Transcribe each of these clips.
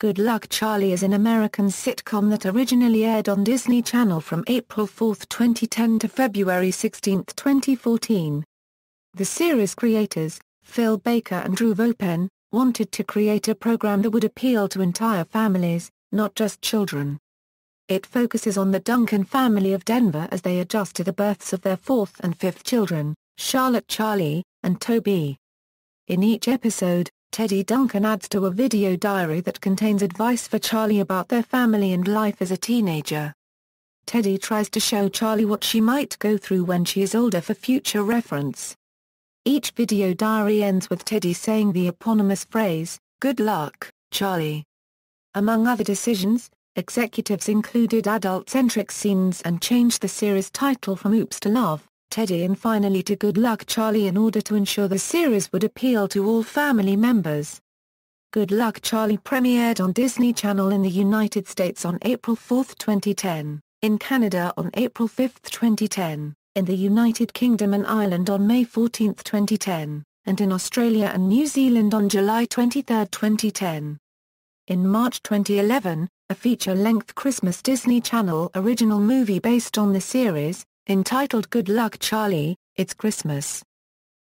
Good Luck Charlie is an American sitcom that originally aired on Disney Channel from April 4, 2010 to February 16, 2014. The series creators, Phil Baker and Drew Vaupen, wanted to create a program that would appeal to entire families, not just children. It focuses on the Duncan family of Denver as they adjust to the births of their fourth and fifth children, Charlotte, Charlie, and Toby. In each episode, Teddy Duncan adds to a video diary that contains advice for Charlie about their family and life as a teenager. Teddy tries to show Charlie what she might go through when she is older for future reference. Each video diary ends with Teddy saying the eponymous phrase, "Good luck, Charlie." Among other decisions, executives included adult-centric scenes and changed the series title from Oops to Love, Teddy and finally to Good Luck Charlie in order to ensure the series would appeal to all family members. Good Luck Charlie premiered on Disney Channel in the United States on April 4, 2010, in Canada on April 5, 2010, in the United Kingdom and Ireland on May 14, 2010, and in Australia and New Zealand on July 23, 2010. In March 2011, a feature-length Christmas Disney Channel original movie based on the series, entitled Good Luck Charlie, It's Christmas,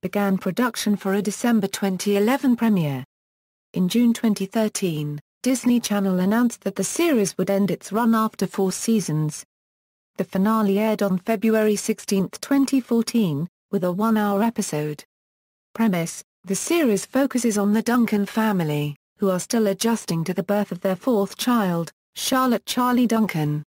began production for a December 2011 premiere. In June 2013, Disney Channel announced that the series would end its run after 4 seasons. The finale aired on February 16, 2014, with a 1-hour episode. Premise: the series focuses on the Duncan family, who are still adjusting to the birth of their fourth child, Charlotte Charlie Duncan.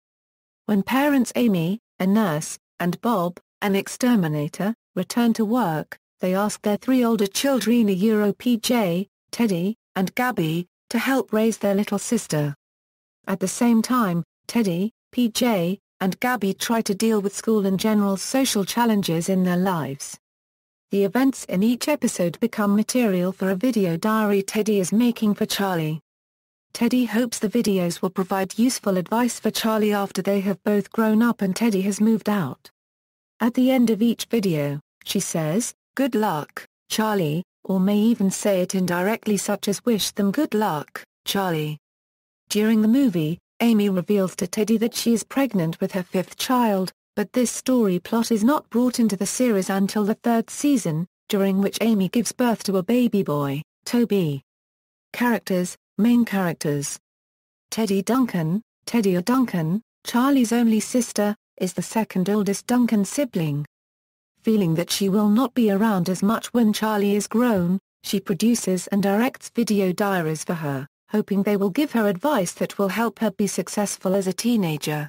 When parents Amy, a nurse, and Bob, an exterminator, return to work, they ask their 3 older children PJ, Teddy, and Gabby, to help raise their little sister. At the same time, Teddy, PJ, and Gabby try to deal with school and general social challenges in their lives. The events in each episode become material for a video diary Teddy is making for Charlie. Teddy hopes the videos will provide useful advice for Charlie after they have both grown up and Teddy has moved out. At the end of each video, she says, "Good luck, Charlie," or may even say it indirectly such as "Wish them good luck, Charlie." During the movie, Amy reveals to Teddy that she is pregnant with her 5th child, but this story plot is not brought into the series until the 3rd season, during which Amy gives birth to a baby boy, Toby. Characters. Main characters. Teddy Duncan, Teddy or Duncan, Charlie's only sister, is the second oldest Duncan sibling. Feeling that she will not be around as much when Charlie is grown, she produces and directs video diaries for her, hoping they will give her advice that will help her be successful as a teenager.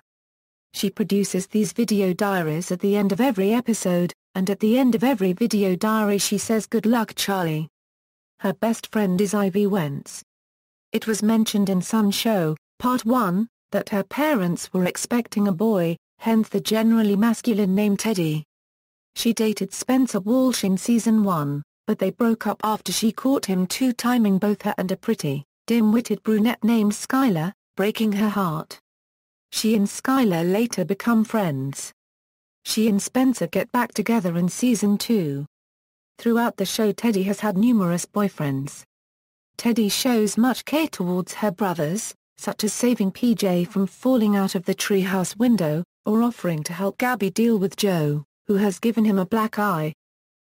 She produces these video diaries at the end of every episode, and at the end of every video diary she says "Good luck Charlie." Her best friend is Lou Wentz. It was mentioned in Sun Show, Part 1, that her parents were expecting a boy, hence the generally masculine name Teddy. She dated Spencer Walsh in Season 1, but they broke up after she caught him two-timing both her and a pretty, dim-witted brunette named Skyler, breaking her heart. She and Skyler later become friends. She and Spencer get back together in Season 2. Throughout the show Teddy has had numerous boyfriends. Teddy shows much care towards her brothers, such as saving PJ from falling out of the treehouse window, or offering to help Gabby deal with Joe, who has given him a black eye.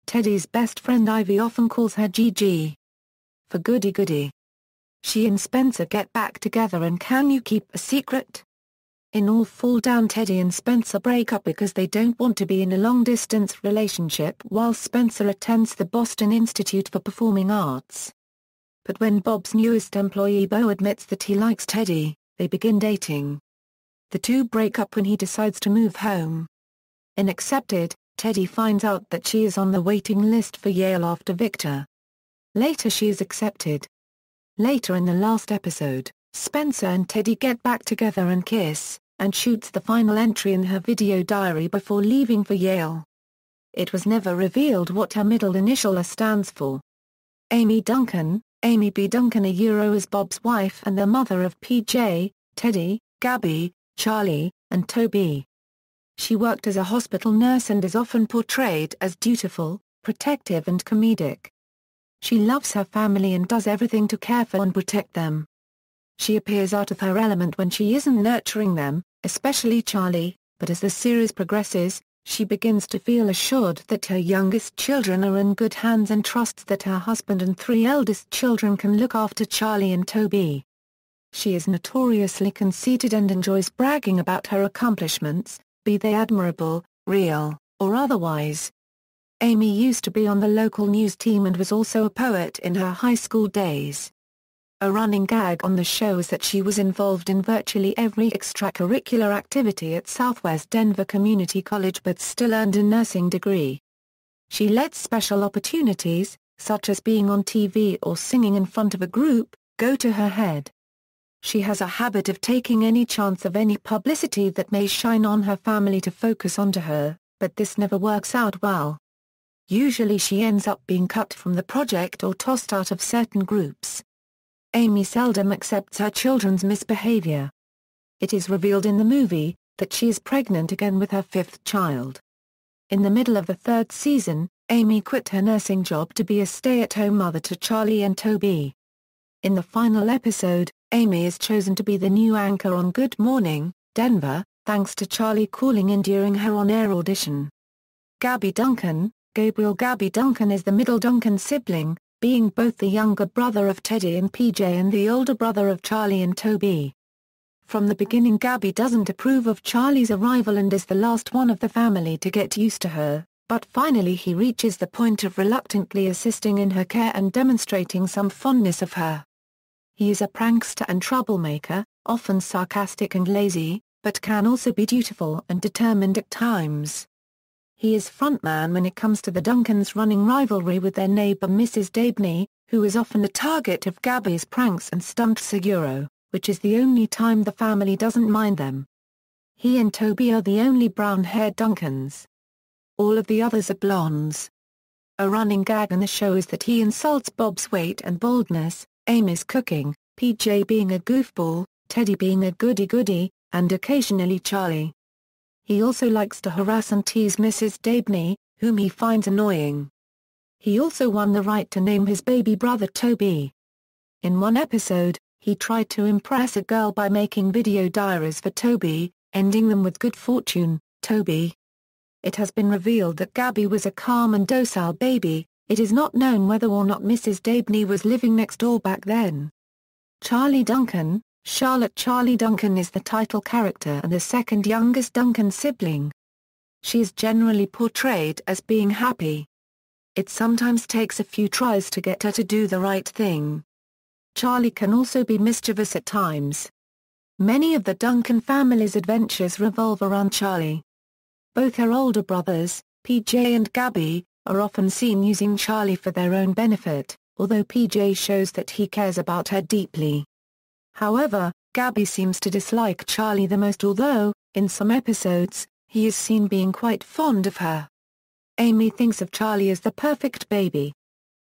Teddy's best friend Ivy often calls her Gigi. For goody-goody. She and Spencer get back together and Can You Keep a Secret? In All Fall Down Teddy and Spencer break up because they don't want to be in a long-distance relationship while Spencer attends the Boston Institute for Performing Arts. But when Bob's newest employee Bo admits that he likes Teddy, they begin dating. The two break up when he decides to move home. In Accepted, Teddy finds out that she is on the waiting list for Yale after Victor. Later she is accepted. Later in the last episode, Spencer and Teddy get back together and kiss, and shoots the final entry in her video diary before leaving for Yale. It was never revealed what her middle initial stands for. Amy Duncan, Amy B. Duncan is Bob's wife and the mother of PJ, Teddy, Gabby, Charlie, and Toby. She worked as a hospital nurse and is often portrayed as dutiful, protective and comedic. She loves her family and does everything to care for and protect them. She appears out of her element when she isn't nurturing them, especially Charlie, but as the series progresses, she begins to feel assured that her youngest children are in good hands and trusts that her husband and 3 eldest children can look after Charlie and Toby. She is notoriously conceited and enjoys bragging about her accomplishments, be they admirable, real, or otherwise. Amy used to be on the local news team and was also a poet in her high school days. A running gag on the show is that she was involved in virtually every extracurricular activity at Southwest Denver Community College but still earned a nursing degree. She lets special opportunities, such as being on TV or singing in front of a group, go to her head. She has a habit of taking any chance of any publicity that may shine on her family to focus onto her, but this never works out well. Usually she ends up being cut from the project or tossed out of certain groups. Amy seldom accepts her children's misbehavior. It is revealed in the movie that she is pregnant again with her 5th child. In the middle of the 3rd season, Amy quit her nursing job to be a stay-at-home mother to Charlie and Toby. In the final episode, Amy is chosen to be the new anchor on Good Morning, Denver, thanks to Charlie calling in during her on-air audition. Gabby Duncan is the middle Duncan sibling, being both the younger brother of Teddy and PJ and the older brother of Charlie and Toby. From the beginning Gabby doesn't approve of Charlie's arrival and is the last one of the family to get used to her, but finally he reaches the point of reluctantly assisting in her care and demonstrating some fondness of her. He is a prankster and troublemaker, often sarcastic and lazy, but can also be dutiful and determined at times. He is frontman when it comes to the Duncans' running rivalry with their neighbor Mrs. Dabney, who is often the target of Gabby's pranks and stunts Seguro, which is the only time the family doesn't mind them. He and Toby are the only brown-haired Duncans. All of the others are blondes. A running gag in the show is that he insults Bob's weight and baldness, Amy's cooking, PJ being a goofball, Teddy being a goody-goody, and occasionally Charlie. He also likes to harass and tease Mrs. Dabney, whom he finds annoying. He also won the right to name his baby brother Toby. In one episode, he tried to impress a girl by making video diaries for Toby, ending them with "Good fortune, Toby." It has been revealed that Gabby was a calm and docile baby. It is not known whether or not Mrs. Dabney was living next door back then. Charlie Duncan, Charlotte Charlie Duncan is the title character and the second youngest Duncan sibling. She is generally portrayed as being happy. It sometimes takes a few tries to get her to do the right thing. Charlie can also be mischievous at times. Many of the Duncan family's adventures revolve around Charlie. Both her older brothers, PJ and Gabby, are often seen using Charlie for their own benefit, although PJ shows that he cares about her deeply. However, Gabby seems to dislike Charlie the most, although, in some episodes, he is seen being quite fond of her. Amy thinks of Charlie as the perfect baby.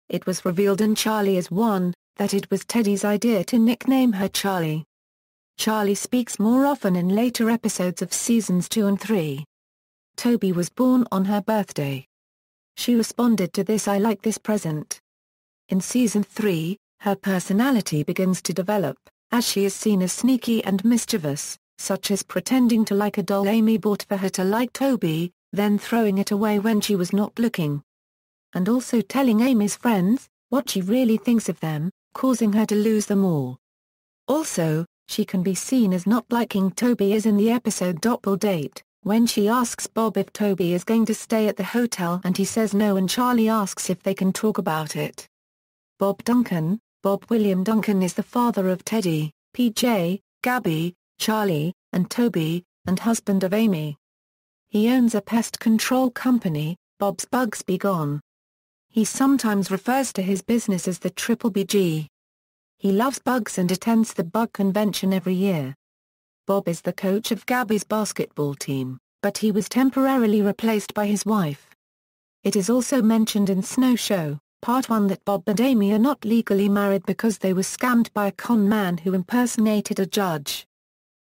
It was revealed in Charlie as One that it was Teddy's idea to nickname her Charlie. Charlie speaks more often in later episodes of seasons 2 and 3. Toby was born on her birthday. She responded to this "I like this present." In season 3, her personality begins to develop, as she is seen as sneaky and mischievous, such as pretending to like a doll Amy bought for her to like Toby, then throwing it away when she was not looking. And also telling Amy's friends what she really thinks of them, causing her to lose them all. Also, she can be seen as not liking Toby, as in the episode Doppel Date, when she asks Bob if Toby is going to stay at the hotel and he says no and Charlie asks if they can talk about it. Bob William Duncan is the father of Teddy, PJ, Gabby, Charlie, and Toby, and husband of Amy. He owns a pest control company, Bob's Bugs Be Gone. He sometimes refers to his business as the Triple BG. He loves bugs and attends the bug convention every year. Bob is the coach of Gabby's basketball team, but he was temporarily replaced by his wife. It is also mentioned in Snow Show, Part 1, that Bob and Amy are not legally married because they were scammed by a con man who impersonated a judge.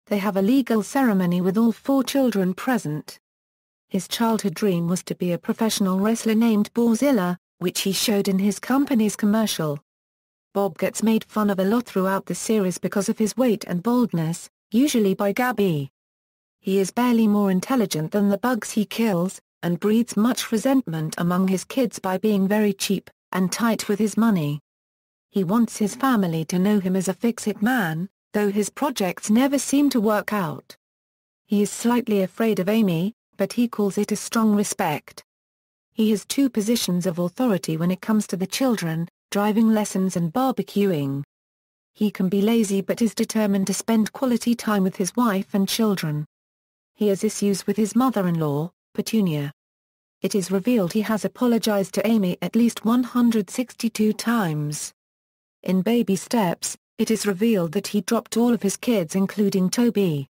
They have a legal ceremony with all 4 children present. His childhood dream was to be a professional wrestler named Borzilla, which he showed in his company's commercial. Bob gets made fun of a lot throughout the series because of his weight and baldness, usually by Gabby. He is barely more intelligent than the bugs he kills, and breeds much resentment among his kids by being very cheap and tight with his money. He wants his family to know him as a fix-it man, though his projects never seem to work out. He is slightly afraid of Amy, but he calls it a strong respect. He has two positions of authority when it comes to the children, driving lessons and barbecuing. He can be lazy but is determined to spend quality time with his wife and children. He has issues with his mother-in-law, Petunia. It is revealed he has apologized to Amy at least 162 times. In Baby Steps, it is revealed that he dropped all of his kids including Toby.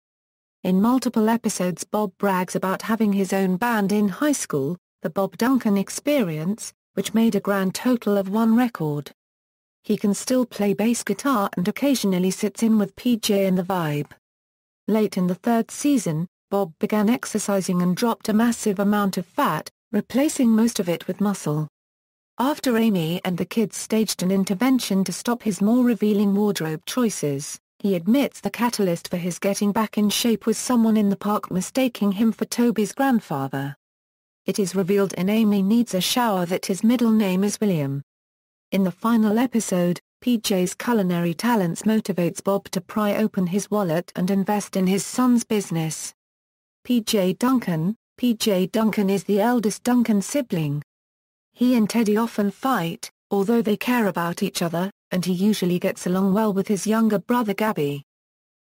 In multiple episodes Bob brags about having his own band in high school, the Bob Duncan Experience, which made a grand total of 1 record. He can still play bass guitar and occasionally sits in with PJ and the Vibe. Late in the 3rd season, Bob began exercising and dropped a massive amount of fat, replacing most of it with muscle. After Amy and the kids staged an intervention to stop his more revealing wardrobe choices, he admits the catalyst for his getting back in shape was someone in the park mistaking him for Toby's grandfather. It is revealed in Amy Needs a Shower that his middle name is William. In the final episode, PJ's culinary talents motivates Bob to pry open his wallet and invest in his son's business. PJ Duncan is the eldest Duncan sibling. He and Teddy often fight, although they care about each other, and he usually gets along well with his younger brother Gabby.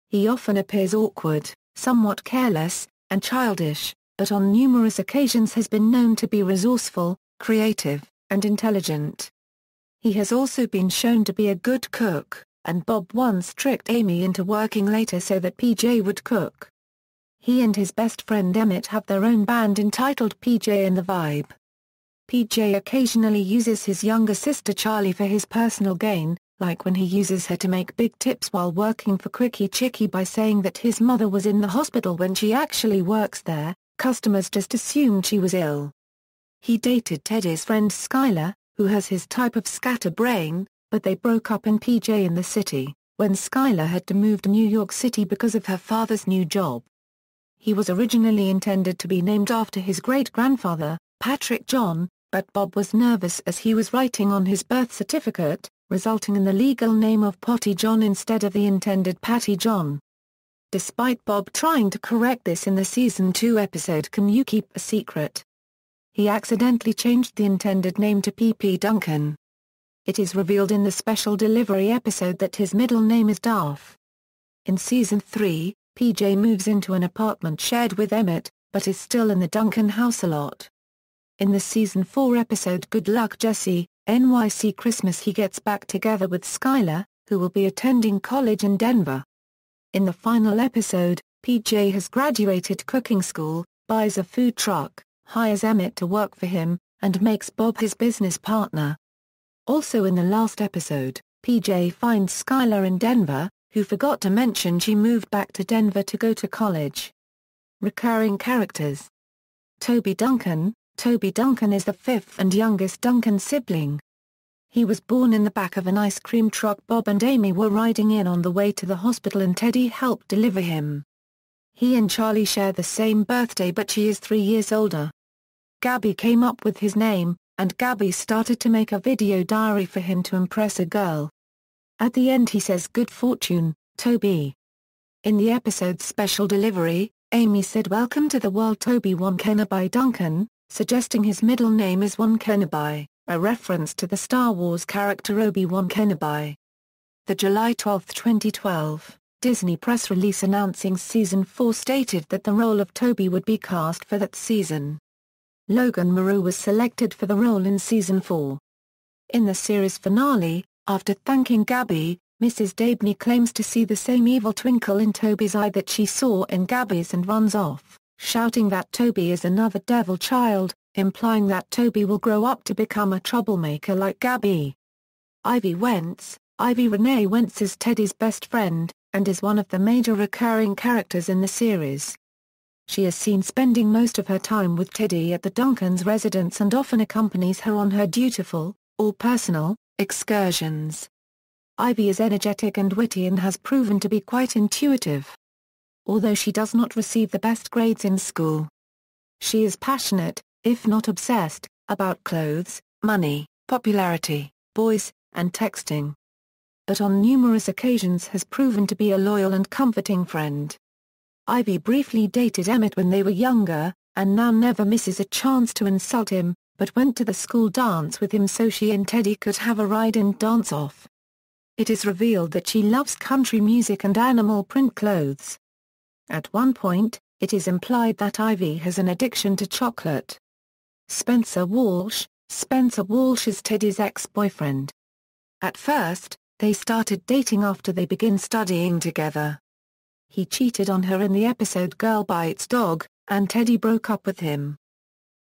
He often appears awkward, somewhat careless, and childish, but on numerous occasions has been known to be resourceful, creative, and intelligent. He has also been shown to be a good cook, and Bob once tricked Amy into working later so that PJ would cook. He and his best friend Emmett have their own band entitled PJ and the Vibe. PJ occasionally uses his younger sister Charlie for his personal gain, like when he uses her to make big tips while working for Quickie Chickie by saying that his mother was in the hospital when she actually works there. Customers just assumed she was ill. He dated Teddy's friend Skyler, who has his type of scatterbrain, but they broke up in PJ in the City, when Skyler had to move to New York City because of her father's new job. He was originally intended to be named after his great-grandfather, Patrick John, but Bob was nervous as he was writing on his birth certificate, resulting in the legal name of Potty John instead of the intended Patty John. Despite Bob trying to correct this in the Season 2 episode Can You Keep a Secret?, he accidentally changed the intended name to P.P. Duncan. It is revealed in the special delivery episode that his middle name is Darth. In Season 3, PJ moves into an apartment shared with Emmett, but is still in the Duncan house a lot. In the Season 4 episode Good Luck Jesse, NYC Christmas he gets back together with Skyler, who will be attending college in Denver. In the final episode, PJ has graduated cooking school, buys a food truck, hires Emmett to work for him, and makes Bob his business partner. Also in the last episode, PJ finds Skyler in Denver, who forgot to mention she moved back to Denver to go to college. Recurring characters. Toby Duncan is the 5th and youngest Duncan sibling. He was born in the back of an ice cream truck Bob and Amy were riding in on the way to the hospital and Teddy helped deliver him. He and Charlie share the same birthday but she is 3 years older. Gabby came up with his name, and Gabby started to make a video diary for him to impress a girl. At the end he says good fortune, Toby. In the episode's special delivery, Amy said welcome to the world Toby-Wan Kenobi Duncan, suggesting his middle name is Wan Kenobi, a reference to the Star Wars character Obi-Wan Kenobi. The July 12, 2012, Disney press release announcing Season 4 stated that the role of Toby would be cast for that season. Logan Moreau was selected for the role in Season 4. In the series finale, after thanking Gabby, Mrs. Dabney claims to see the same evil twinkle in Toby's eye that she saw in Gabby's and runs off, shouting that Toby is another devil child, implying that Toby will grow up to become a troublemaker like Gabby. Ivy Renee Wentz is Teddy's best friend, and is one of the major recurring characters in the series. She is seen spending most of her time with Teddy at the Duncans' residence and often accompanies her on her dutiful, or personal, excursions. Ivy is energetic and witty and has proven to be quite intuitive. Although she does not receive the best grades in school, she is passionate, if not obsessed, about clothes, money, popularity, boys, and texting. But on numerous occasions has proven to be a loyal and comforting friend. Ivy briefly dated Emmett when they were younger, and now never misses a chance to insult him, but went to the school dance with him so she and Teddy could have a ride and dance off. It is revealed that she loves country music and animal print clothes. At one point, it is implied that Ivy has an addiction to chocolate. Spencer Walsh is Teddy's ex-boyfriend. At first, they started dating after they began studying together. He cheated on her in the episode Girl Bites Dog, and Teddy broke up with him.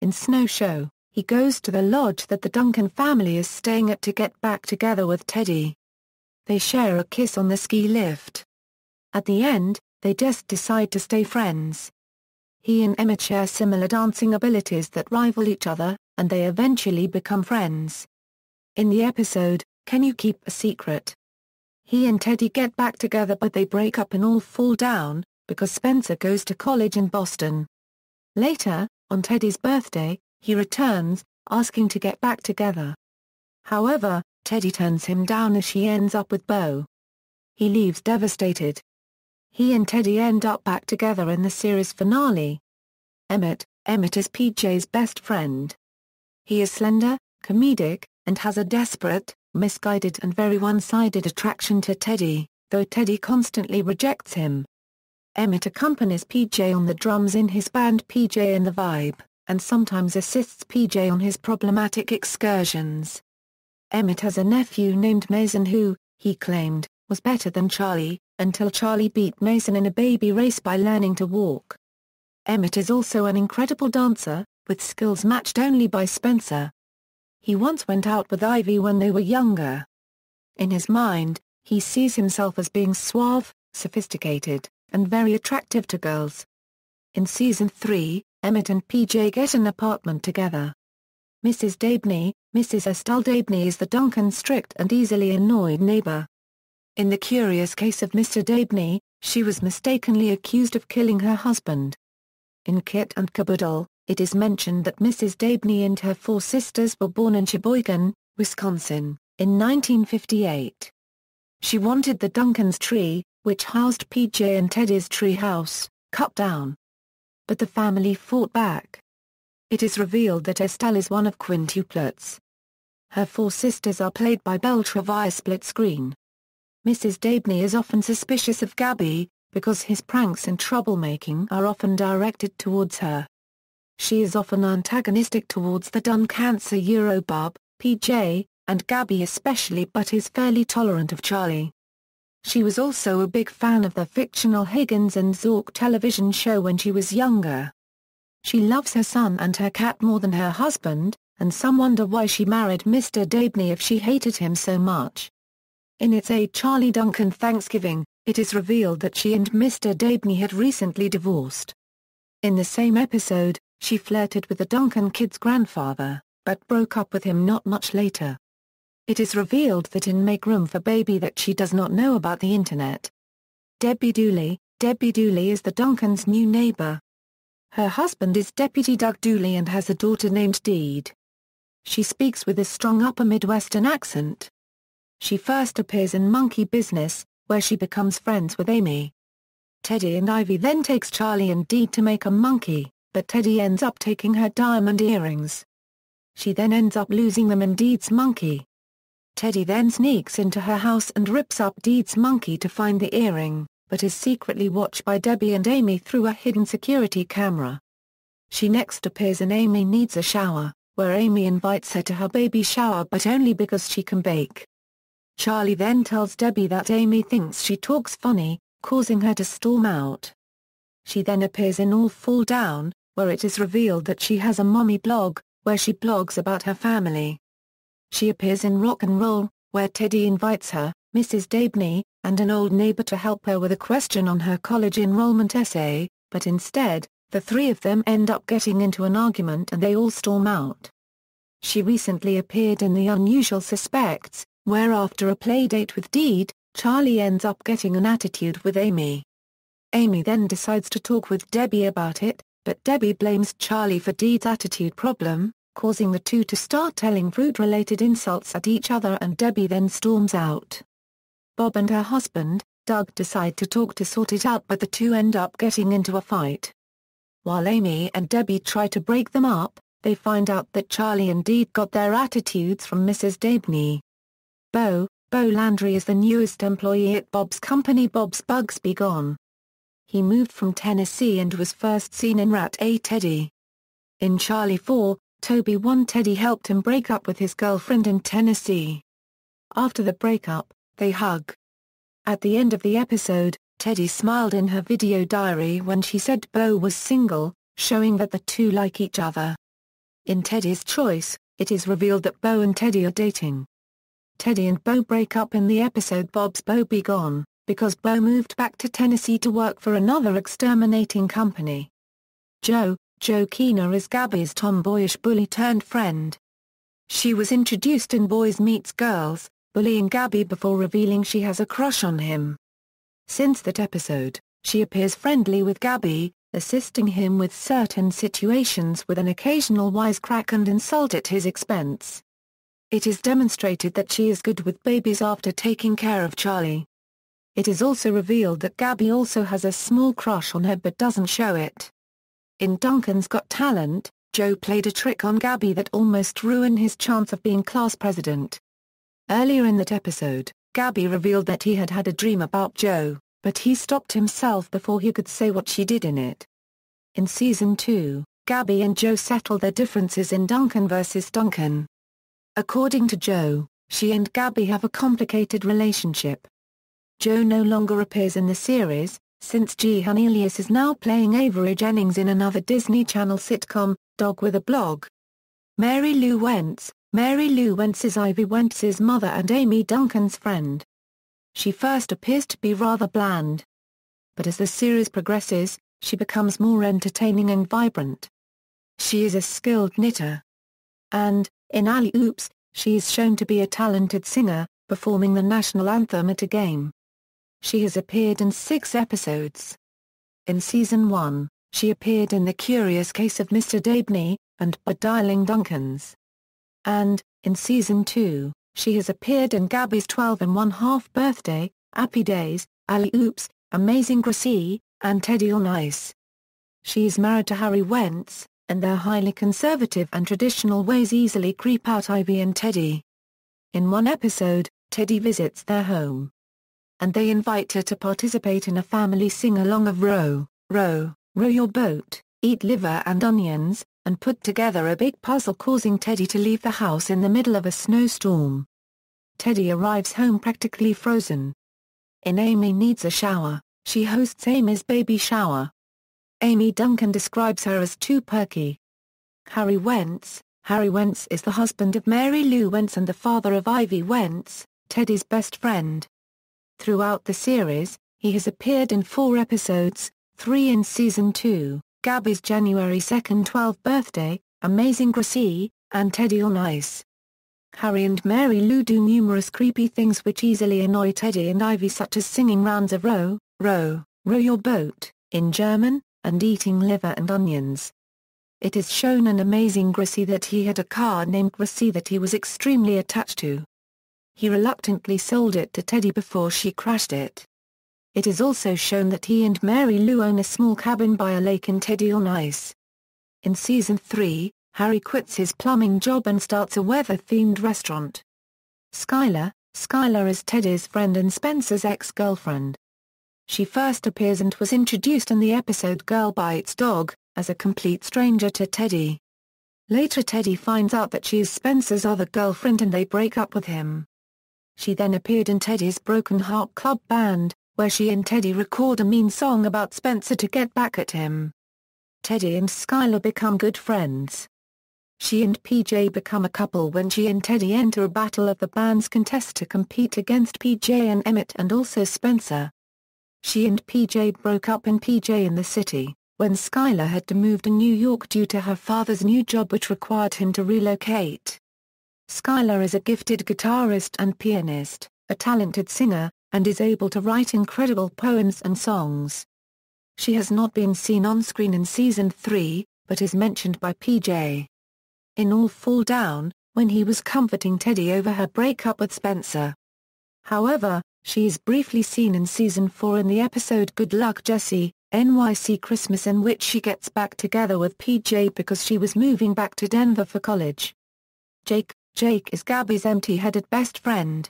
In Snow Show, he goes to the lodge that the Duncan family is staying at to get back together with Teddy. They share a kiss on the ski lift. At the end, they just decide to stay friends. He and Emmett share similar dancing abilities that rival each other, and they eventually become friends. In the episode, Can You Keep a Secret?, he and Teddy get back together but they break up and all fall down, because Spencer goes to college in Boston. Later, on Teddy's birthday, he returns, asking to get back together. However, Teddy turns him down as she ends up with Beau. He leaves devastated. He and Teddy end up back together in the series finale. Emmett is PJ's best friend. He is slender, comedic, and has a desperate, misguided and very one-sided attraction to Teddy, though Teddy constantly rejects him. Emmett accompanies PJ on the drums in his band PJ and the Vibe, and sometimes assists PJ on his problematic excursions. Emmett has a nephew named Mason who, he claimed, was better than Charlie, until Charlie beat Mason in a baby race by learning to walk. Emmett is also an incredible dancer, with skills matched only by Spencer. He once went out with Ivy when they were younger. In his mind, he sees himself as being suave, sophisticated, and very attractive to girls. In Season 3, Emmett and PJ get an apartment together. Mrs. Estelle Dabney is the Duncan's strict and easily annoyed neighbor. In the curious case of Mr. Dabney, she was mistakenly accused of killing her husband. In Kit and Caboodle, it is mentioned that Mrs. Dabney and her 4 sisters were born in Sheboygan, Wisconsin, in 1958. She wanted the Duncan's tree, which housed PJ and Teddy's tree house, cut down. But the family fought back. It is revealed that Estelle is one of quintuplets. Her 4 sisters are played by Beltra via split screen. Mrs. Dabney is often suspicious of Gabby, because his pranks and troublemaking are often directed towards her. She is often antagonistic towards the Duncancer Eurobub, PJ, and Gabby especially, but is fairly tolerant of Charlie. She was also a big fan of the fictional Higgins and Zork television show when she was younger. She loves her son and her cat more than her husband, and some wonder why she married Mr. Dabney if she hated him so much. In its A Charlie Duncan Thanksgiving, it is revealed that she and Mr. Dabney had recently divorced. In the same episode, she flirted with the Duncan kid's grandfather, but broke up with him not much later. It is revealed that in Make Room for Baby that she does not know about the internet. Debbie Dooley is the Duncan's new neighbor. Her husband is Deputy Doug Dooley and has a daughter named Deed. She speaks with a strong upper Midwestern accent. She first appears in Monkey Business, where she becomes friends with Amy. Teddy and Ivy then takes Charlie and Deed to make a monkey, but Teddy ends up taking her diamond earrings. She then ends up losing them in Deed's monkey. Teddy then sneaks into her house and rips up Deed's monkey to find the earring, but is secretly watched by Debbie and Amy through a hidden security camera. She next appears in Amy Needs a Shower, where Amy invites her to her baby shower but only because she can bake. Charlie then tells Debbie that Amy thinks she talks funny, causing her to storm out. She then appears in All Fall Down, where it is revealed that she has a mommy blog, where she blogs about her family. She appears in Rock and Roll, where Teddy invites her, Mrs. Dabney, and an old neighbor to help her with a question on her college enrollment essay, but instead, the 3 of them end up getting into an argument and they all storm out. She recently appeared in The Unusual Suspects, where after a playdate with Deed, Charlie ends up getting an attitude with Amy. Amy then decides to talk with Debbie about it, but Debbie blames Charlie for Deed's attitude problem, causing the two to start telling fruit-related insults at each other, and Debbie then storms out. Bob and her husband, Doug, decide to talk to sort it out, but the two end up getting into a fight. While Amy and Debbie try to break them up, they find out that Charlie and Deed got their attitudes from Mrs. Dabney. Bo Landry is the newest employee at Bob's company, Bob's Bugs Be Gone. He moved from Tennessee and was first seen in Rat A Teddy. In Charlie 4, Toby 1, Teddy helped him break up with his girlfriend in Tennessee. After the breakup, they hug. At the end of the episode, Teddy smiled in her video diary when she said Bo was single, showing that the two like each other. In Teddy's Choice, it is revealed that Bo and Teddy are dating. Teddy and Bo break up in the episode Bob's Bo Be Gone, because Bo moved back to Tennessee to work for another exterminating company. Jo Keener is Gabby's tomboyish bully-turned-friend. She was introduced in Boys Meets Girls, bullying Gabby before revealing she has a crush on him. Since that episode, she appears friendly with Gabby, assisting him with certain situations with an occasional wisecrack and insult at his expense. It is demonstrated that she is good with babies after taking care of Charlie. It is also revealed that Gabby also has a small crush on her but doesn't show it. In Duncan's Got Talent, Joe played a trick on Gabby that almost ruined his chance of being class president. Earlier in that episode, Gabby revealed that he had had a dream about Joe, but he stopped himself before he could say what she did in it. In Season 2, Gabby and Joe settled their differences in Duncan vs. Duncan. According to Joe, she and Gabby have a complicated relationship. Joe no longer appears in the series, since Jehan Elias is now playing Avery Jennings in another Disney Channel sitcom, Dog with a Blog. Lou Wentz is Ivy Wentz's mother and Amy Duncan's friend. She first appears to be rather bland. But as the series progresses, she becomes more entertaining and vibrant. She is a skilled knitter. And, in Alley Oops, she is shown to be a talented singer, performing the national anthem at a game. She has appeared in 6 episodes. In Season 1, she appeared in The Curious Case of Mr. Dabney, and By Dialing Duncans. And, in Season 2, she has appeared in Gabby's 12 1/2 birthday, Happy Days, Alley Oops, Amazing Gracie, and Teddy on Ice. She is married to Harry Wentz, and their highly conservative and traditional ways easily creep out Ivy and Teddy. In one episode, Teddy visits their home. And they invite her to participate in a family sing-along of Row Your Boat, Eat Liver and Onions, and put together a big puzzle, causing Teddy to leave the house in the middle of a snowstorm. Teddy arrives home practically frozen. In Amy Needs a Shower, she hosts Amy's baby shower. Amy Duncan describes her as too perky. Harry Wentz is the husband of Mary Lou Wentz and the father of Ivy Wentz, Teddy's best friend. Throughout the series, he has appeared in 4 episodes, 3 in Season 2, Gabby's January 2nd 12th birthday, Amazing Gracie, and Teddy on Ice. Harry and Mary Lou do numerous creepy things which easily annoy Teddy and Ivy, such as singing rounds of Row Your Boat, in German, and eating liver and onions. It is shown in Amazing Gracie that he had a car named Gracie that he was extremely attached to. He reluctantly sold it to Teddy before she crashed it. It is also shown that he and Mary Lou own a small cabin by a lake in Teddy on Ice. In Season 3, Harry quits his plumbing job and starts a weather-themed restaurant. Skyler is Teddy's friend and Spencer's ex-girlfriend. She first appears and was introduced in the episode Girl Bites Dog, as a complete stranger to Teddy. Later Teddy finds out that she is Spencer's other girlfriend and they break up with him. She then appeared in Teddy's Broken Heart Club Band, where she and Teddy record a mean song about Spencer to get back at him. Teddy and Skyler become good friends. She and PJ become a couple when she and Teddy enter a battle of the band's contest to compete against PJ and Emmett and also Spencer. She and PJ broke up in PJ in the City, when Skyler had to move to New York due to her father's new job which required him to relocate. Skyler is a gifted guitarist and pianist, a talented singer, and is able to write incredible poems and songs. She has not been seen on screen in Season 3, but is mentioned by PJ in All Fall Down, when he was comforting Teddy over her breakup with Spencer. However, she is briefly seen in Season 4 in the episode Good Luck Jessie, NYC Christmas, in which she gets back together with PJ because she was moving back to Denver for college. Jake is Gabby's empty-headed best friend.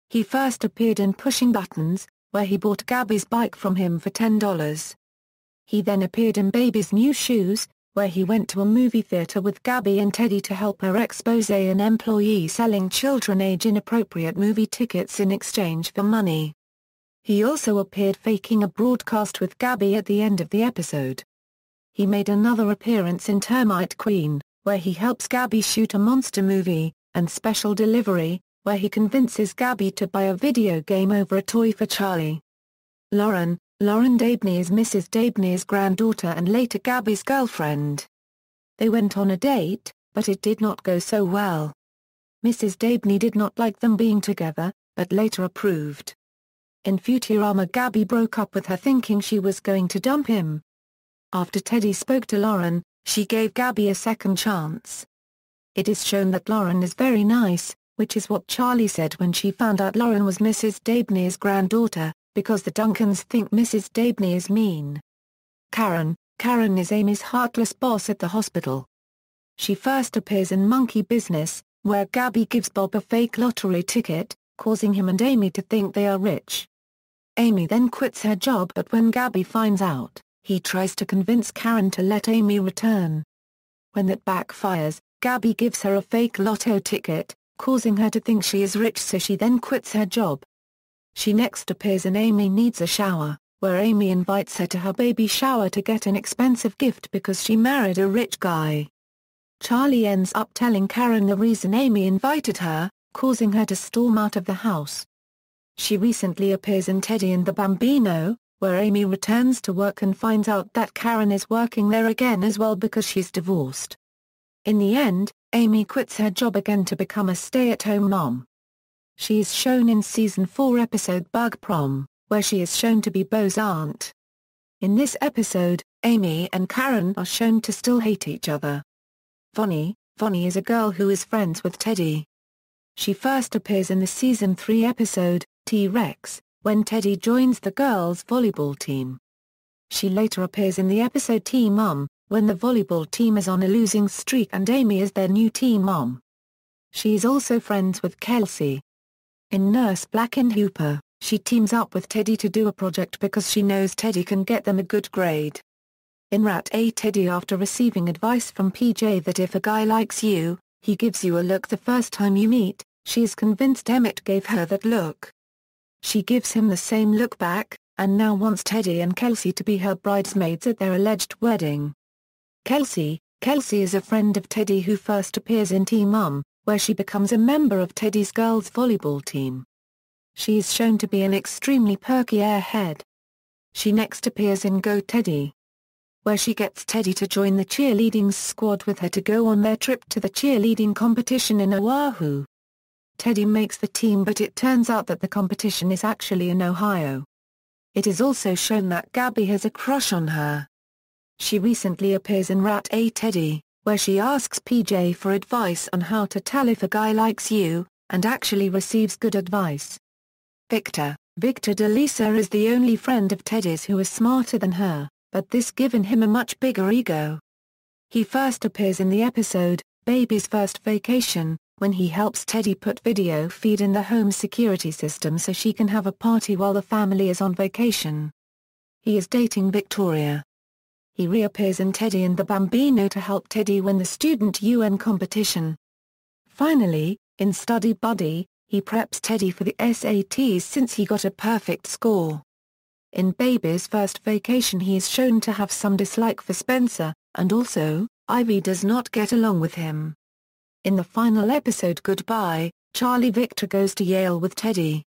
He first appeared in Pushing Buttons, where he bought Gabby's bike from him for $10. He then appeared in Baby's New Shoes, where he went to a movie theater with Gabby and Teddy to help her expose an employee selling children age-inappropriate movie tickets in exchange for money. He also appeared faking a broadcast with Gabby at the end of the episode. He made another appearance in Termite Queen, where he helps Gabby shoot a monster movie, and Special Delivery, where he convinces Gabby to buy a video game over a toy for Charlie. Lauren Dabney is Mrs. Dabney's granddaughter and later Gabby's girlfriend. They went on a date, but it did not go so well. Mrs. Dabney did not like them being together, but later approved. In Futurama, Gabby broke up with her thinking she was going to dump him. After Teddy spoke to Lauren, she gave Gabby a second chance. It is shown that Lauren is very nice, which is what Charlie said when she found out Lauren was Mrs. Dabney's granddaughter, because the Duncans think Mrs. Dabney is mean. Karen is Amy's heartless boss at the hospital. She first appears in Monkey Business, where Gabby gives Bob a fake lottery ticket, causing him and Amy to think they are rich. Amy then quits her job, but when Gabby finds out, he tries to convince Karen to let Amy return. When that backfires, Gabby gives her a fake lotto ticket, causing her to think she is rich, so she then quits her job. She next appears in Amy Needs a Shower, where Amy invites her to her baby shower to get an expensive gift because she married a rich guy. Charlie ends up telling Karen the reason Amy invited her, causing her to storm out of the house. She recently appears in Teddy and the Bambino, where Amy returns to work and finds out that Karen is working there again as well because she's divorced. In the end, Amy quits her job again to become a stay-at-home mom. She is shown in Season 4 episode Bug Prom, where she is shown to be Bo's aunt. In this episode, Amy and Karen are shown to still hate each other. Vonnie is a girl who is friends with Teddy. She first appears in the Season 3 episode, T-Rex, when Teddy joins the girls' volleyball team. She later appears in the episode Team Mom, when the volleyball team is on a losing streak and Amy is their new team mom. She is also friends with Kelsie. In Nurse Hooper, she teams up with Teddy to do a project because she knows Teddy can get them a good grade. In Rat A Teddy, after receiving advice from PJ that if a guy likes you, he gives you a look the first time you meet, she is convinced Emmett gave her that look. She gives him the same look back, and now wants Teddy and Kelsie to be her bridesmaids at their alleged wedding. Kelsie is a friend of Teddy who first appears in Team Mom, where she becomes a member of Teddy's girls' volleyball team. She is shown to be an extremely perky airhead. She next appears in Go Teddy, where she gets Teddy to join the cheerleading squad with her to go on their trip to the cheerleading competition in Oahu. Teddy makes the team, but it turns out that the competition is actually in Ohio. It is also shown that Gabby has a crush on her. She recently appears in Rat A Teddy, where she asks PJ for advice on how to tell if a guy likes you, and actually receives good advice. Victor DeLisa is the only friend of Teddy's who is smarter than her, but this given him a much bigger ego. He first appears in the episode, Baby's First Vacation, when he helps Teddy put video feed in the home security system so she can have a party while the family is on vacation. He is dating Victoria. He reappears in Teddy and the Bambino to help Teddy win the student UN competition. Finally, in Study Buddy, he preps Teddy for the SATs since he got a perfect score. In Baby's First Vacation he is shown to have some dislike for Spencer, and also, Ivy does not get along with him. In the final episode Goodbye, Charlie Victor goes to Yale with Teddy.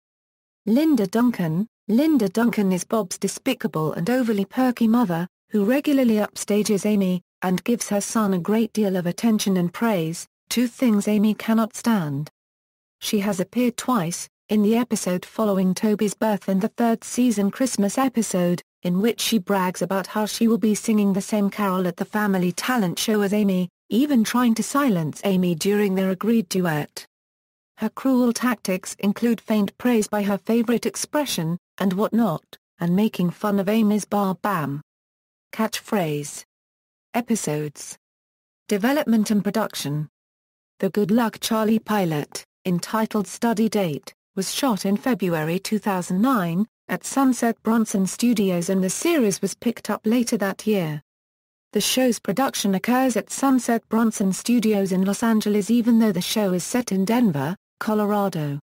Linda Duncan is Bob's despicable and overly perky mother, who regularly upstages Amy, and gives her son a great deal of attention and praise, Two Things Amy Cannot Stand. She has appeared twice, in the episode following Toby's birth and the third season Christmas episode, in which she brags about how she will be singing the same carol at the family talent show as Amy, even trying to silence Amy during their agreed duet. Her cruel tactics include feigned praise by her favorite expression, and whatnot, and making fun of Amy's bar-bam catchphrase. Episodes. Development and production. The Good Luck Charlie pilot, entitled Study Date, was shot in February 2009, at Sunset Bronson Studios, and the series was picked up later that year. The show's production occurs at Sunset Bronson Studios in Los Angeles, even though the show is set in Denver, Colorado.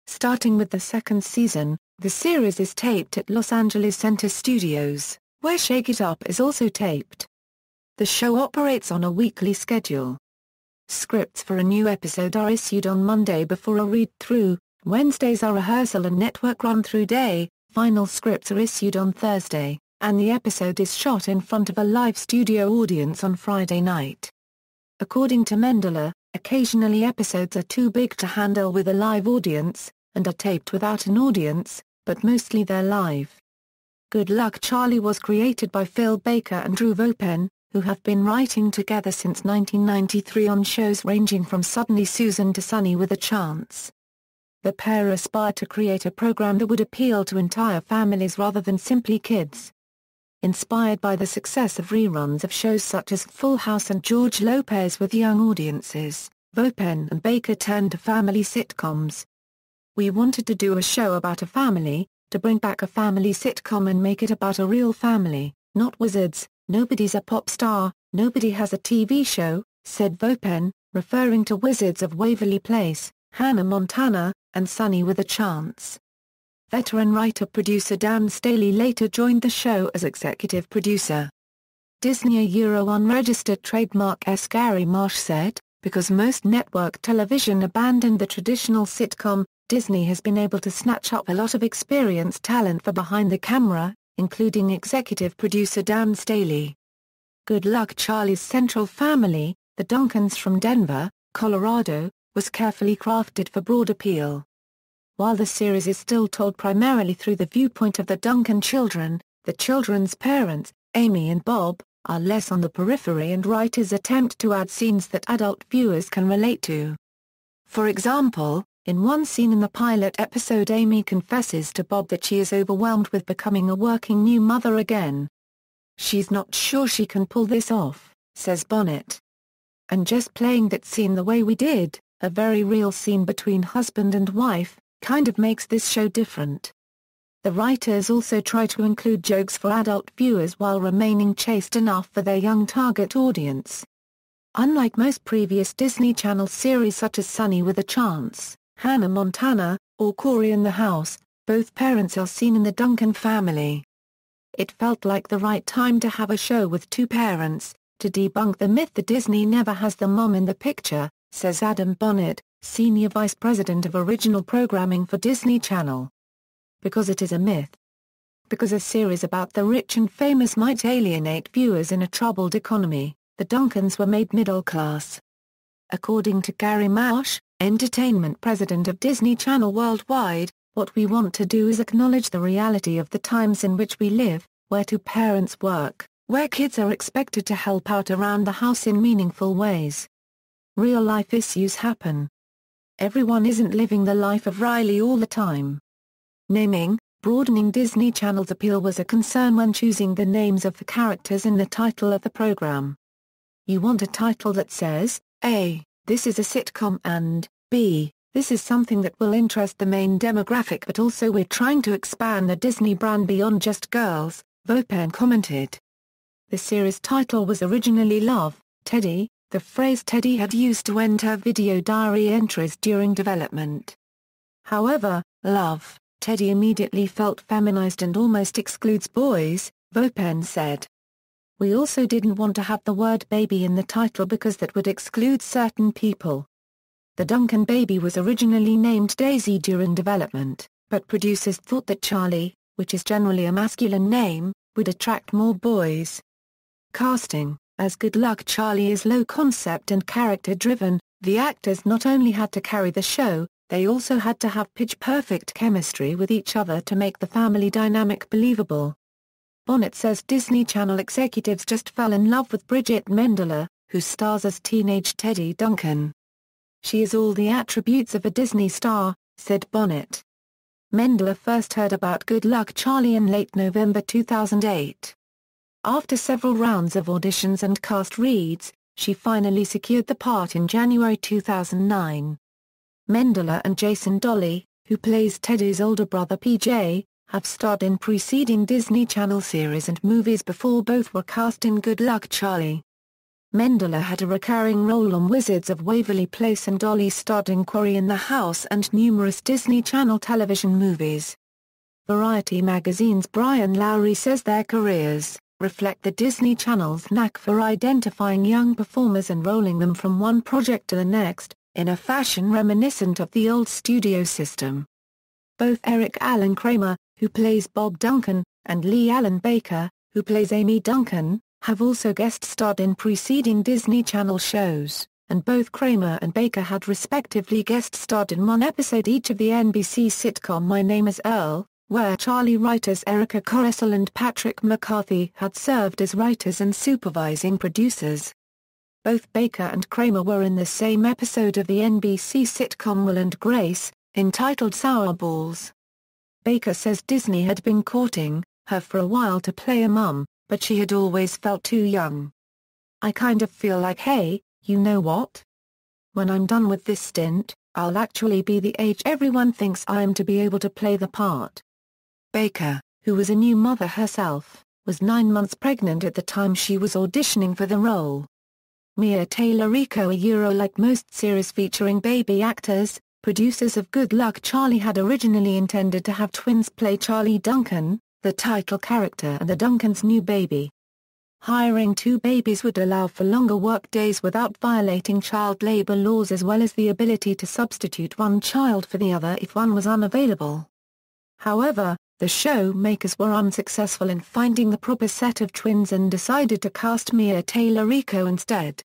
Starting with the second season, the series is taped at Los Angeles Center Studios, where Shake It Up is also taped. The show operates on a weekly schedule. Scripts for a new episode are issued on Monday before a read-through, Wednesdays are rehearsal and network run-through day, final scripts are issued on Thursday, and the episode is shot in front of a live studio audience on Friday night. According to Mendler, occasionally episodes are too big to handle with a live audience, and are taped without an audience, but mostly they're live. Good Luck Charlie was created by Phil Baker and Drew Vaupen, who have been writing together since 1993 on shows ranging from Suddenly Susan to Sunny with a Chance. The pair aspired to create a program that would appeal to entire families rather than simply kids. Inspired by the success of reruns of shows such as Full House and George Lopez with young audiences, Vaupen and Baker turned to family sitcoms. We wanted to do a show about a family, to bring back a family sitcom and make it about a real family, not wizards. Nobody's a pop star, nobody has a TV show, said Vaupen, referring to Wizards of Waverly Place, Hannah Montana, and Sunny with a Chance. Veteran writer-producer Dan Staley later joined the show as executive producer. Disney unregistered trademark S. Gary Marsh said, because most network television abandoned the traditional sitcom, Disney has been able to snatch up a lot of experienced talent for behind the camera, including executive producer Dan Staley. Good Luck Charlie's central family, the Duncans from Denver, Colorado, was carefully crafted for broad appeal. While the series is still told primarily through the viewpoint of the Duncan children, the children's parents, Amy and Bob, are less on the periphery, and writers attempt to add scenes that adult viewers can relate to. For example, in one scene in the pilot episode, Amy confesses to Bob that she is overwhelmed with becoming a working new mother again. She's not sure she can pull this off, says Bonnet. And just playing that scene the way we did, a very real scene between husband and wife, kind of makes this show different. The writers also try to include jokes for adult viewers while remaining chaste enough for their young target audience. Unlike most previous Disney Channel series such as Sunny with a Chance, Hannah Montana, or Corey in the House, both parents are seen in the Duncan family. It felt like the right time to have a show with two parents, to debunk the myth that Disney never has the mom in the picture, says Adam Bonnet, Senior Vice President of Original Programming for Disney Channel. Because it is a myth. Because a series about the rich and famous might alienate viewers in a troubled economy, the Duncans were made middle class. According to Gary Marsh, entertainment president of Disney Channel Worldwide, what we want to do is acknowledge the reality of the times in which we live, where two parents work, where kids are expected to help out around the house in meaningful ways. Real-life issues happen. Everyone isn't living the life of Riley all the time. Naming, broadening Disney Channel's appeal was a concern when choosing the names of the characters in the title of the program. You want a title that says, A, this is a sitcom, and B, this is something that will interest the main demographic, but also we're trying to expand the Disney brand beyond just girls, Vaupen commented. The series title was originally Love, Teddy, the phrase Teddy had used to enter video diary entries during development. However, Love, Teddy immediately felt feminized and almost excludes boys, Vaupen said. We also didn't want to have the word baby in the title because that would exclude certain people. The Duncan baby was originally named Daisy during development, but producers thought that Charlie, which is generally a masculine name, would attract more boys. Casting. As Good Luck Charlie is low-concept and character-driven, The actors not only had to carry the show, they also had to have pitch-perfect chemistry with each other to make the family dynamic believable. Bonnet says Disney Channel executives just fell in love with Bridgit Mendler, who stars as teenage Teddy Duncan. "She is all the attributes of a Disney star," said Bonnet. Mendler first heard about Good Luck Charlie in late November 2008. After several rounds of auditions and cast reads, she finally secured the part in January 2009. Mendler and Jason Dooley, who plays Teddy's older brother PJ, have starred in preceding Disney Channel series and movies before both were cast in Good Luck Charlie. Mendler had a recurring role on Wizards of Waverly Place and Dooley starred in Quarry in the House and numerous Disney Channel television movies. Variety magazine's Brian Lowry says their careers reflect the Disney Channel's knack for identifying young performers and rolling them from one project to the next, in a fashion reminiscent of the old studio system. Both Eric Allen Kramer, who plays Bob Duncan, and Lee Allen Baker, who plays Amy Duncan, have also guest-starred in preceding Disney Channel shows, and both Kramer and Baker had respectively guest-starred in one episode each of the NBC sitcom My Name is Earl, where Charlie writers Erica Coressel and Patrick McCarthy had served as writers and supervising producers. Both Baker and Kramer were in the same episode of the NBC sitcom Will and Grace, entitled Sour Balls. Baker says Disney had been courting her for a while to play a mum, but she had always felt too young. "I kind of feel like, hey, you know what? When I'm done with this stint, I'll actually be the age everyone thinks I am to be able to play the part." Baker, who was a new mother herself, was 9 months pregnant at the time she was auditioning for the role. Mia Talerico, like most series featuring baby actors, producers of Good Luck Charlie had originally intended to have twins play Charlie Duncan, the title character and the Duncan's new baby. Hiring 2 babies would allow for longer work days without violating child labor laws, as well as the ability to substitute one child for the other if one was unavailable. However, the show makers were unsuccessful in finding the proper set of twins and decided to cast Mia Talerico instead.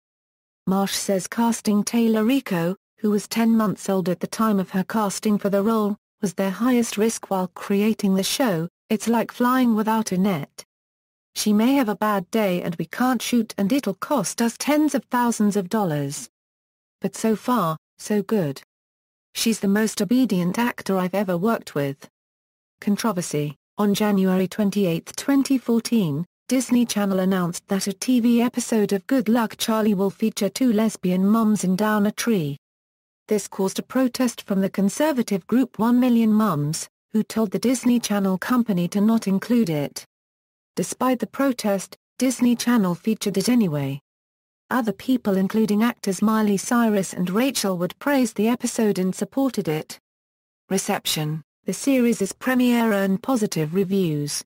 Marsh says casting Talerico, who was 10 months old at the time of her casting for the role, was their highest risk while creating the show. "It's like flying without a net. She may have a bad day and we can't shoot and it'll cost us tens of thousands of dollars. But so far, so good. She's the most obedient actor I've ever worked with." Controversy. On January 28, 2014, Disney Channel announced that a TV episode of Good Luck Charlie will feature 2 lesbian moms in Down a Tree. This caused a protest from the conservative group 1 Million Moms, who told the Disney Channel company to not include it. Despite the protest, Disney Channel featured it anyway. Other people including actors Miley Cyrus and Rachel Wood praised the episode and supported it. Reception. The series' premiere earned positive reviews.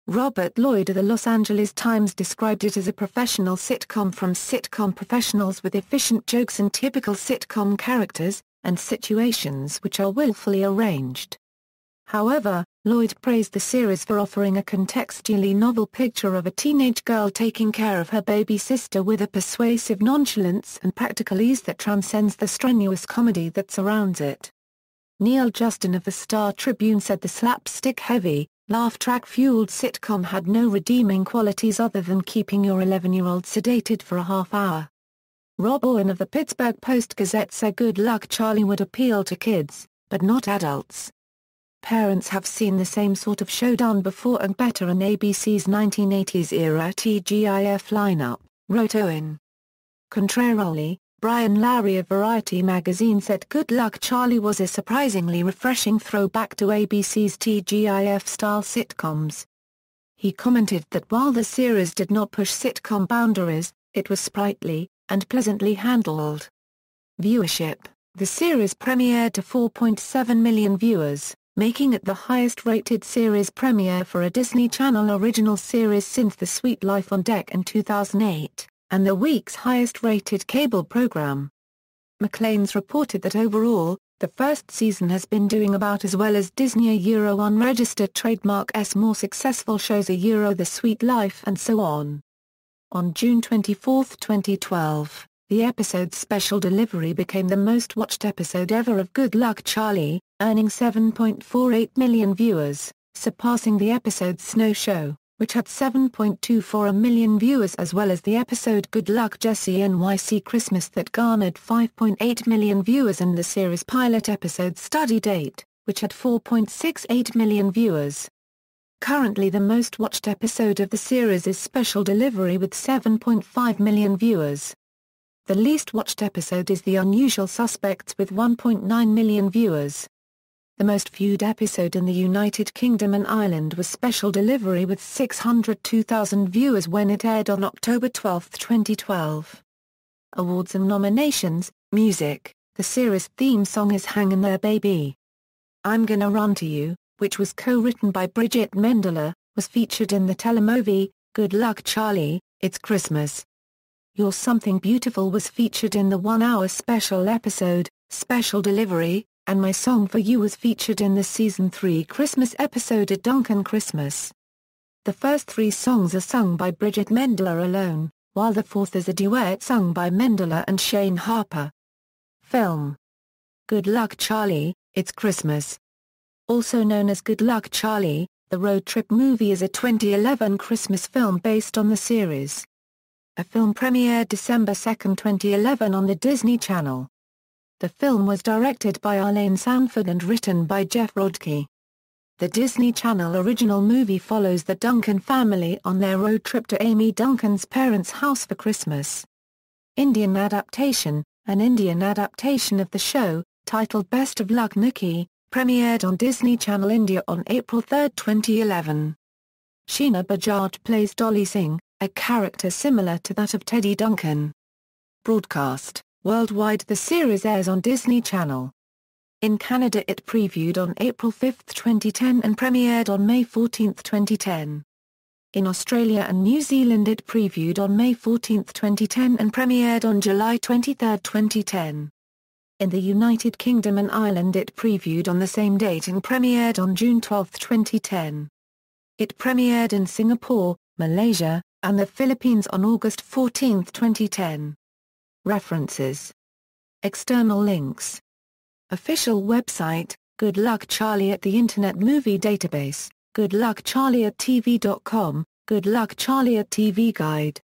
Robert Lloyd of the Los Angeles Times described it as a professional sitcom from sitcom professionals with efficient jokes and typical sitcom characters, and situations which are willfully arranged. However, Lloyd praised the series for offering a contextually novel picture of a teenage girl taking care of her baby sister with a persuasive nonchalance and practical ease that transcends the strenuous comedy that surrounds it. Neil Justin of the Star Tribune said the slapstick-heavy, laugh-track-fueled sitcom had no redeeming qualities other than keeping your 11-year-old sedated for a half hour. Rob Owen of the Pittsburgh Post-Gazette said Good Luck Charlie would appeal to kids, but not adults. Parents have seen the same sort of show done before and better in ABC's 1980s-era TGIF lineup, wrote Owen. Contrarily, Brian Lowry of Variety magazine said Good Luck Charlie was a surprisingly refreshing throwback to ABC's TGIF-style sitcoms. He commented that while the series did not push sitcom boundaries, it was sprightly, and pleasantly handled. Viewership. The series premiered to 4.7 million viewers, making it the highest-rated series premiere for a Disney Channel original series since The Suite Life on Deck in 2008, and the week's highest-rated cable program. Maclean's reported that overall, the first season has been doing about as well as Disney Euro unregistered trademark's more successful shows Euro The Suite Life and so on. On June 24, 2012, The episode's special delivery became the most watched episode ever of Good Luck Charlie, earning 7.48 million viewers, surpassing the episode Snow Show, which had 7.24 million viewers, as well as the episode Good Luck Jessie NYC Christmas that garnered 5.8 million viewers, and the series pilot episode Study Date, which had 4.68 million viewers. Currently the most watched episode of the series is Special Delivery with 7.5 million viewers. The least watched episode is The Unusual Suspects with 1.9 million viewers. The most viewed episode in the United Kingdom and Ireland was Special Delivery with 602,000 viewers when it aired on October 12, 2012. Awards and nominations. Music. The series theme song is Hangin' There Baby. I'm Gonna Run to You, which was co-written by Bridgit Mendler, was featured in the telemovie, Good Luck Charlie, It's Christmas. You're Something Beautiful was featured in the one-hour special episode, Special Delivery, and My Song for You was featured in the Season 3 Christmas episode A Duncan Christmas. The first three songs are sung by Bridgit Mendler alone, while the fourth is a duet sung by Mendler and Shane Harper. Film. Good Luck Charlie, It's Christmas. Also known as Good Luck Charlie, the road trip movie is a 2011 Christmas film based on the series. A film premiered December 2, 2011 on the Disney Channel. The film was directed by Arlene Sanford and written by Jeff Rodke. The Disney Channel original movie follows the Duncan family on their road trip to Amy Duncan's parents' house for Christmas. Indian Adaptation. An Indian adaptation of the show, titled Best of Luck Nookie, premiered on Disney Channel India on April 3, 2011. Sheena Bajaj plays Dolly Singh, a character similar to that of Teddy Duncan. Broadcast. Worldwide the series airs on Disney Channel. In Canada it previewed on April 5, 2010 and premiered on May 14, 2010. In Australia and New Zealand it previewed on May 14, 2010 and premiered on July 23, 2010. In the United Kingdom and Ireland it previewed on the same date and premiered on June 12, 2010. It premiered in Singapore, Malaysia, and the Philippines on August 14, 2010. References. External links. Official website, Good Luck Charlie at the Internet Movie Database, goodluckcharlie@tv.com, Good Luck Charlie at TV Guide.